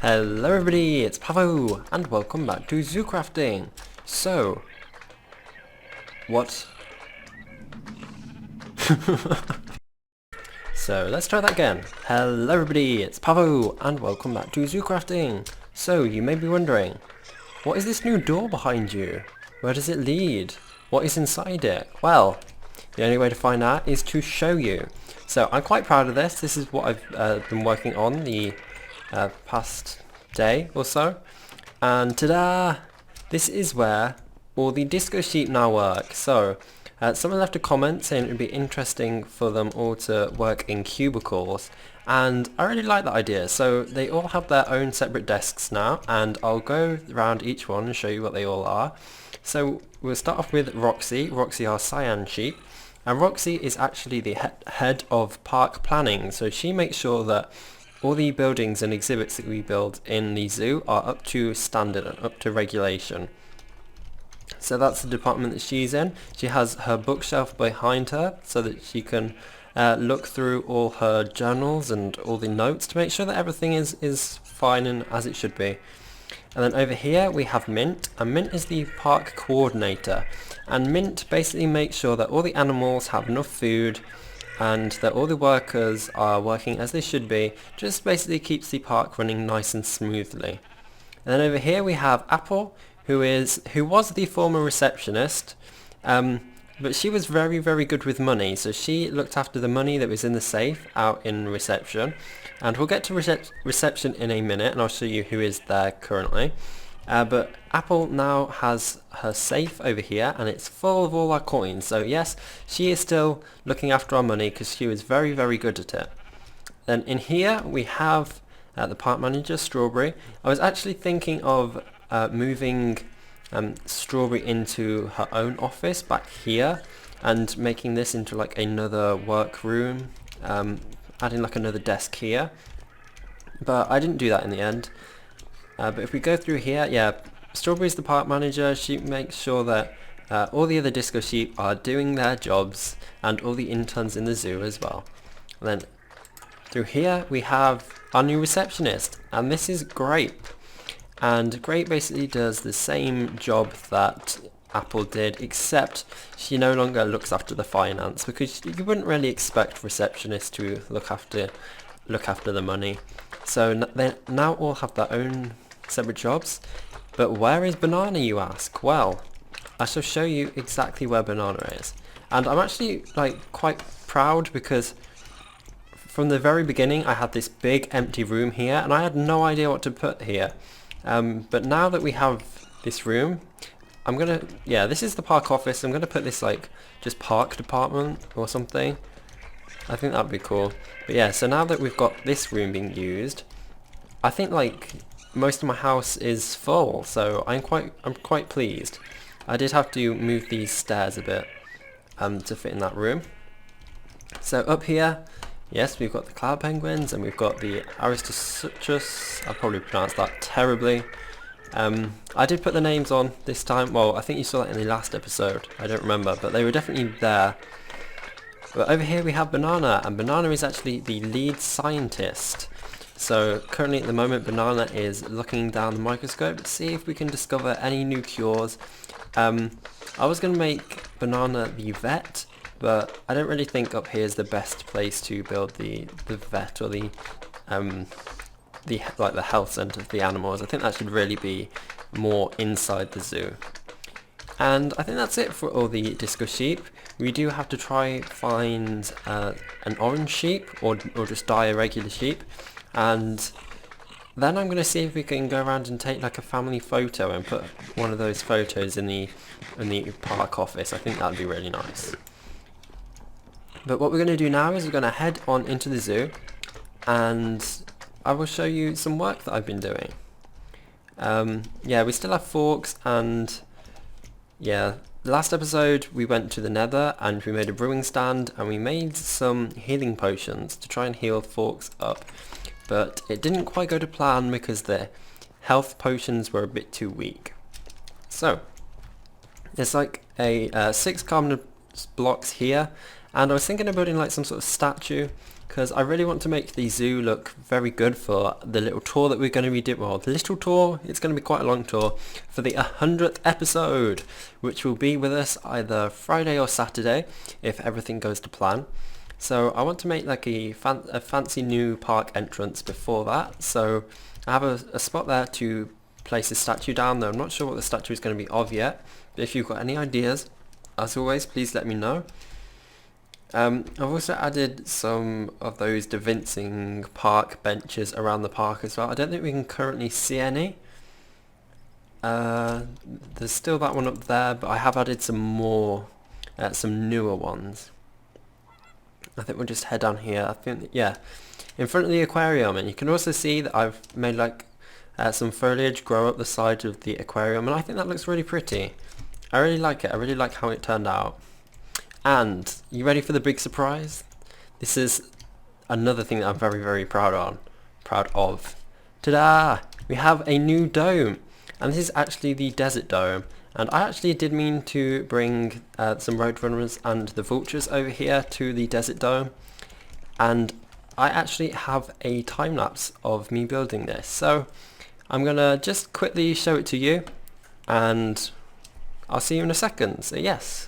Hello everybody, it's Pavo, and welcome back to ZooCrafting. So, what? So, let's try that again. Hello everybody, it's Pavo, and welcome back to ZooCrafting. So, you may be wondering, what is this new door behind you? Where does it lead? What is inside it? Well, the only way to find out is to show you. So, I'm quite proud of this. This is what I've been working on the past day or so, and ta-da! This is where all the disco sheep now work. So someone left a comment saying it would be interesting for them all to work in cubicles, and I really like that idea. So they all have their own separate desks now, and I'll go around each one and show you what they all are. So we'll start off with Roxy. Roxy, our cyan sheep, and Roxy is actually the head of park planning, so she makes sure that all the buildings and exhibits that we build in the zoo are up to standard and up to regulation. So that's the department that she's in. She has her bookshelf behind her so that she can look through all her journals and all the notes to make sure that everything is fine and as it should be. And then over here we have Mint, and Mint is the park coordinator. And Mint basically makes sure that all the animals have enough food and that all the workers are working as they should be. Just basically keeps the park running nice and smoothly. And then over here we have Apple, who was the former receptionist, but she was very good with money, so she looked after the money that was in the safe out in reception. And we'll get to reception in a minute, and I'll show you who is there currently. But Apple now has her safe over here, and it's full of all our coins. So yes, she is still looking after our money because she was very good at it. Then in here we have the park manager, Strawberry. I was actually thinking of moving Strawberry into her own office back here and making this into like another workroom, adding like another desk here. But I didn't do that in the end. But if we go through here, yeah, Strawberry's the park manager. She makes sure that all the other disco sheep are doing their jobs, and all the interns in the zoo as well. And then through here we have our new receptionist, and this is Grape. And Grape basically does the same job that Apple did, except she no longer looks after the finance, because you wouldn't really expect receptionists to look after the money. So they now all have their own separate jobs. But where is Banana, you ask? Well, I shall show you exactly where Banana is. And I'm actually like quite proud because from the very beginning I had this big empty room here and I had no idea what to put here. But now that we have this room, this is the park office. I'm gonna put this like just park department or something. I think that'd be cool. But yeah, so now that we've got this room being used, I think like most of my house is full, so I'm quite pleased. I did have to move these stairs a bit to fit in that room. So up here, yes, we've got the cloud penguins and we've got the Aristosuchus. I probably pronounced that terribly. I did put the names on this time. Well, I think you saw that in the last episode. I don't remember, but they were definitely there. But over here we have Banana, and Banana is actually the lead scientist. So currently at the moment Banana is looking down the microscope to see if we can discover any new cures. I was going to make Banana the vet, but I don't really think up here is the best place to build the vet or the health centre for the animals. I think that should really be more inside the zoo. And I think that's it for all the disco sheep. We do have to try find an orange sheep or just dye a regular sheep, and then I'm going to see if we can go around and take like a family photo and put one of those photos in the park office. I think that'd be really nice. But what we're going to do now is we're going to head on into the zoo, and I will show you some work that I've been doing. Yeah, we still have forks, and yeah, last episode we went to the nether and we made a brewing stand and we made some healing potions to try and heal forks up. But it didn't quite go to plan because the health potions were a bit too weak. So there's like a 6 carbon blocks here, and I was thinking of building like some sort of statue because I really want to make the zoo look very good for the little tour that we're going to be doing. Well, the little tour, it's going to be quite a long tour for the 100th episode, which will be with us either Friday or Saturday if everything goes to plan. So I want to make like a fancy new park entrance before that, so I have a spot there to place a statue down, though I'm not sure what the statue is going to be of yet. But if you've got any ideas, as always, please let me know. I've also added some of those DaVincing park benches around the park as well. I don't think we can currently see any. There's still that one up there, but I have added some more, some newer ones. I think we'll just head down here. I think, yeah, in front of the aquarium, and you can also see that I've made like some foliage grow up the side of the aquarium, and I think that looks really pretty. I really like it. I really like how it turned out. And you ready for the big surprise? This is another thing that I'm very, very proud of. Ta-da! We have a new dome, and this is actually the desert dome. And I actually did mean to bring some roadrunners and the vultures over here to the desert dome, and I actually have a time lapse of me building this. So I'm gonna just quickly show it to you, and I'll see you in a second. So yes.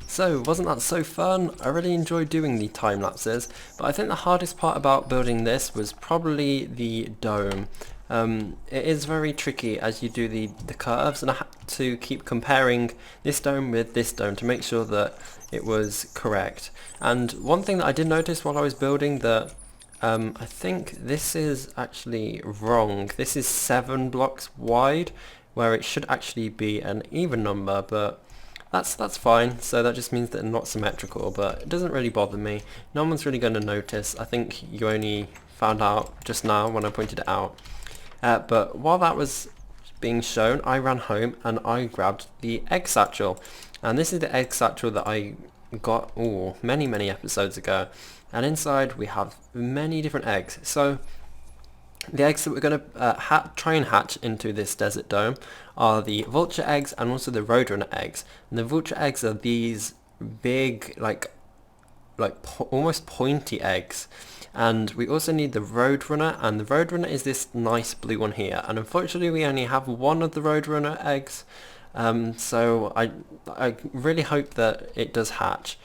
So, wasn't that so fun? I really enjoyed doing the time lapses, but I think the hardest part about building this was probably the dome. It is very tricky as you do the curves, and I had to keep comparing this dome with this dome to make sure that it was correct. And one thing that I did notice while I was building that I think this is actually wrong. This is 7 blocks wide, where it should actually be an even number, but that's fine. So that just means that they're not symmetrical, but it doesn't really bother me. No one's really going to notice. I think you only found out just now when I pointed it out. But while that was being shown, I ran home and I grabbed the egg satchel. And this is the egg satchel that I got many episodes ago. and inside we have many different eggs. So the eggs that we're going to try and hatch into this desert dome are the vulture eggs and also the roadrunner eggs. And the vulture eggs are these big, almost pointy eggs. And we also need the roadrunner, and the roadrunner is this nice blue one here. And unfortunately we only have one of the roadrunner eggs, so I really hope that it does hatch.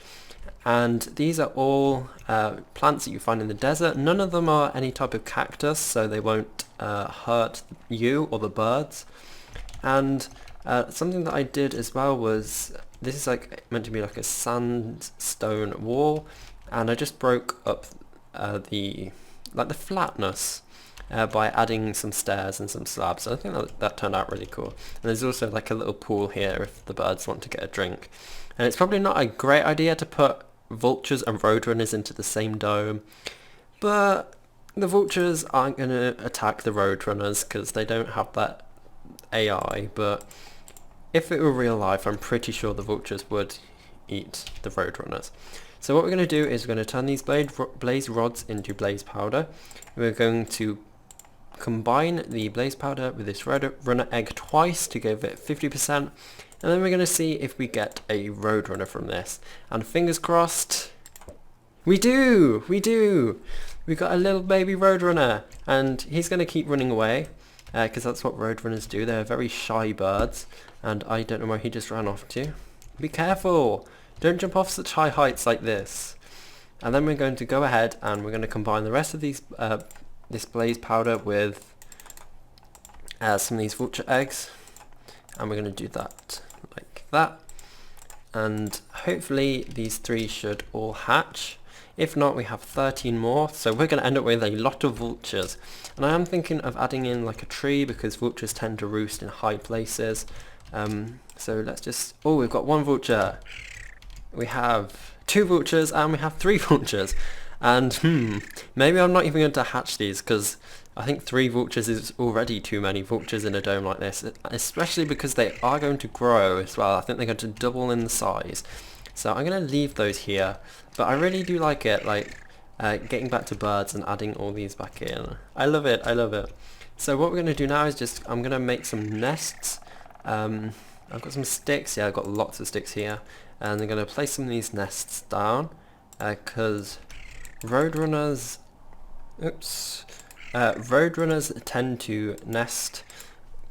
And these are all plants that you find in the desert. None of them are any type of cactus, so they won't hurt you or the birds. And something that I did as well was, this is like meant to be like a sandstone wall, and I just broke up the flatness by adding some stairs and some slabs. So I think that turned out really cool. And there's also like a little pool here if the birds want to get a drink. And it's probably not a great idea to put vultures and roadrunners into the same dome, but the vultures aren't going to attack the roadrunners because they don't have that AI, but if it were real life, I'm pretty sure the vultures would eat the roadrunners. So what we're going to do is we're going to turn these blaze rods into blaze powder. We're going to combine the blaze powder with this roadrunner egg twice to give it 50%. And then we're going to see if we get a roadrunner from this. And fingers crossed, we do! We do! We got a little baby roadrunner, and he's going to keep running away, because that's what roadrunners do. They're very shy birds, and I don't know where he just ran off to. Be careful! Don't jump off such high heights like this. And then we're going to go ahead and we're going to combine the rest of these this blaze powder with some of these vulture eggs, and we're going to do that like that, and hopefully these 3 should all hatch. If not, we have 13 more, so we're going to end up with a lot of vultures. And I am thinking of adding in like a tree, because vultures tend to roost in high places. So let's just, oh, we've got 1 vulture, we have 2 vultures, and we have 3 vultures. And maybe I'm not even going to hatch these, because I think 3 vultures is already too many vultures in a dome like this, especially because they are going to grow as well. I think they're going to double in the size. So I'm going to leave those here, but I really do like it, getting back to birds and adding all these back in. I love it, I love it. So what we're going to do now is I'm going to make some nests. I've got some sticks, yeah, I've got lots of sticks here, and I'm going to place some of these nests down, because roadrunners tend to nest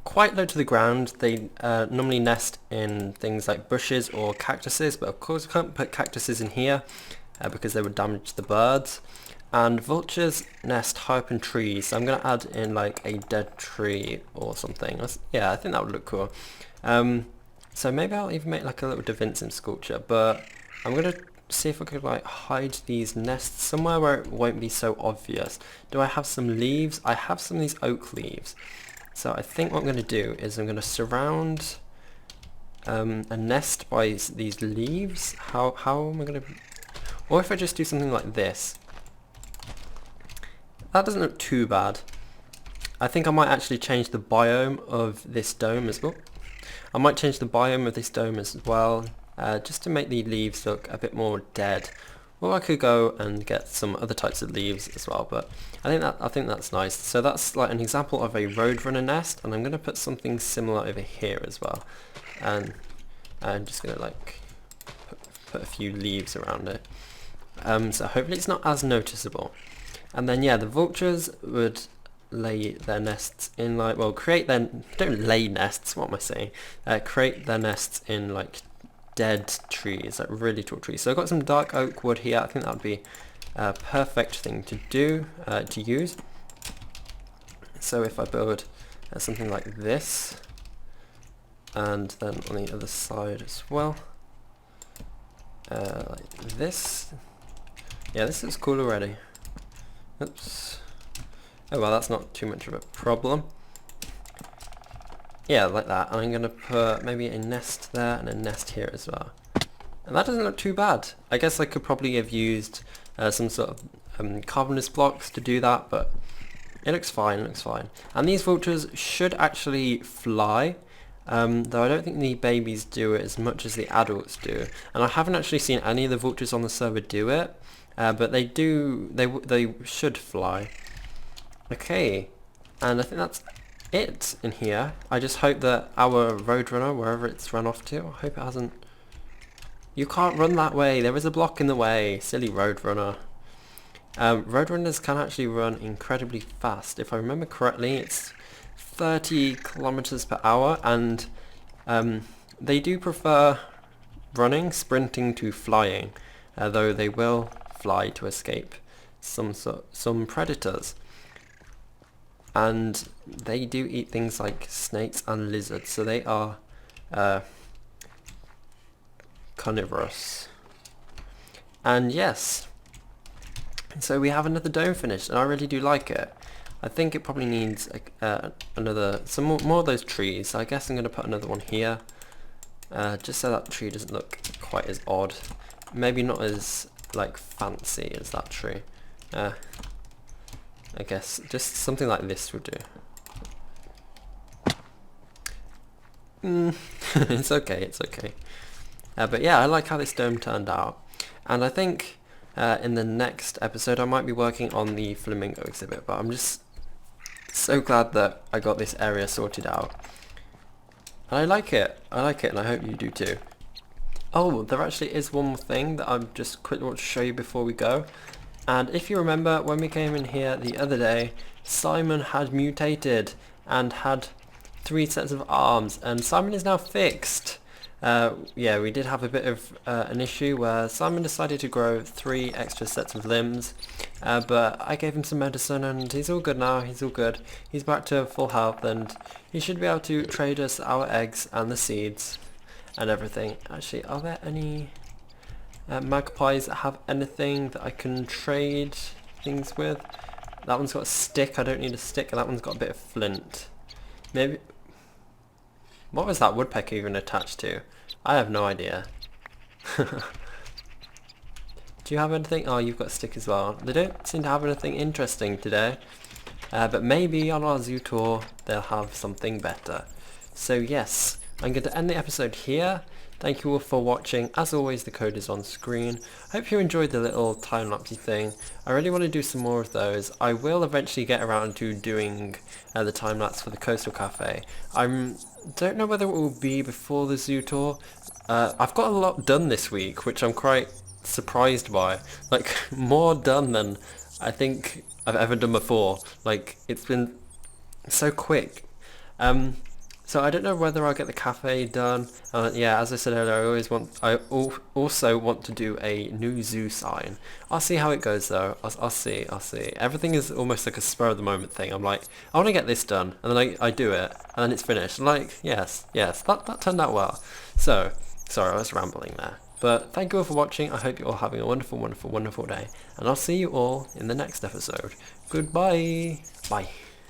quite low to the ground. They normally nest in things like bushes or cactuses, but of course I can't put cactuses in here because they would damage the birds. And vultures nest high up in trees, so I'm going to add in like a dead tree or something. Yeah, I think that would look cool. So maybe I'll even make like a little DaVincing sculpture, but I'm going to see if I could like hide these nests somewhere where it won't be so obvious. Do I have some leaves? I have some of these oak leaves. So I think what I'm going to do is I'm going to surround a nest by these leaves. How am I going to... Or if I just do something like this. That doesn't look too bad. I think I might actually change the biome of this dome as well. I might change the biome of this dome as well, just to make the leaves look a bit more dead. Or I could go and get some other types of leaves as well, but I think that's nice. So that's like an example of a roadrunner nest, and I'm going to put something similar over here as well. And I'm just going to like put a few leaves around it. So hopefully it's not as noticeable. And then yeah, the vultures would lay their nests in like, well, don't lay nests, what am I saying? Create their nests in like dead trees, like really tall trees. So I've got some dark oak wood here. I think that would be a perfect thing to do, to use. So if I build something like this, and then on the other side as well, like this. Yeah, this looks cool already. Oops. Oh well, that's not too much of a problem. Yeah, like that. And I'm going to put maybe a nest there and a nest here as well. And that doesn't look too bad. I guess I could probably have used some sort of carpenter's blocks to do that, but it looks fine, it looks fine. And these vultures should actually fly, though I don't think the babies do it as much as the adults do. And I haven't actually seen any of the vultures on the server do it. but they should fly. Okay, and I think that's it in here. I just hope that our Roadrunner, wherever it's run off to, I hope it hasn't... You can't run that way, there is a block in the way, silly Roadrunner. Roadrunners can actually run incredibly fast. If I remember correctly, it's 30 kilometers per hour, and they do prefer sprinting to flying, though they will fly to escape some predators. And they do eat things like snakes and lizards, so they are carnivorous. And yes, so we have another dome finished, and I really do like it. I think it probably needs some more of those trees. So I guess I'm going to put another one here, just so that tree doesn't look quite as odd. Maybe not as like fancy as that tree. I guess just something like this would do. It's okay, it's okay. But yeah, I like how this dome turned out, and I think in the next episode I might be working on the flamingo exhibit, but I'm just so glad that I got this area sorted out. And I like it, and I hope you do too. Oh, there actually is one more thing that I just quickly want to show you before we go. And if you remember, when we came in here the other day, Simon had mutated and had 3 sets of arms, and Simon is now fixed. Yeah, we did have a bit of an issue where Simon decided to grow 3 extra sets of limbs, but I gave him some medicine and he's all good now, he's all good. He's back to full health, and he should be able to trade us our eggs and the seeds and everything. Actually, are there any magpies that have anything that I can trade things with? That one's got a stick, I don't need a stick, and that one's got a bit of flint. Maybe... What was that woodpecker even attached to? I have no idea. Do you have anything? Oh, you've got a stick as well. They don't seem to have anything interesting today. But maybe on our zoo tour they'll have something better. So yes, I'm going to end the episode here. Thank you all for watching. As always, the code is on screen. Hope you enjoyed the little time-lapsey thing. I really want to do some more of those. I will eventually get around to doing the time-lapse for the Coastal Cafe. I don't know whether it will be before the zoo tour. I've got a lot done this week, which I'm quite surprised by. Like, more done than I think I've ever done before. Like, it's been so quick. So I don't know whether I'll get the cafe done. Yeah, as I said earlier, I also want to do a new zoo sign. I'll see how it goes though. I'll see. Everything is almost like a spur of the moment thing. I'm like, I want to get this done, and then I do it, and then it's finished. I'm like, yes, that turned out well. So, sorry, I was rambling there. But thank you all for watching. I hope you're all having a wonderful, wonderful, wonderful day, and I'll see you all in the next episode. Goodbye. Bye.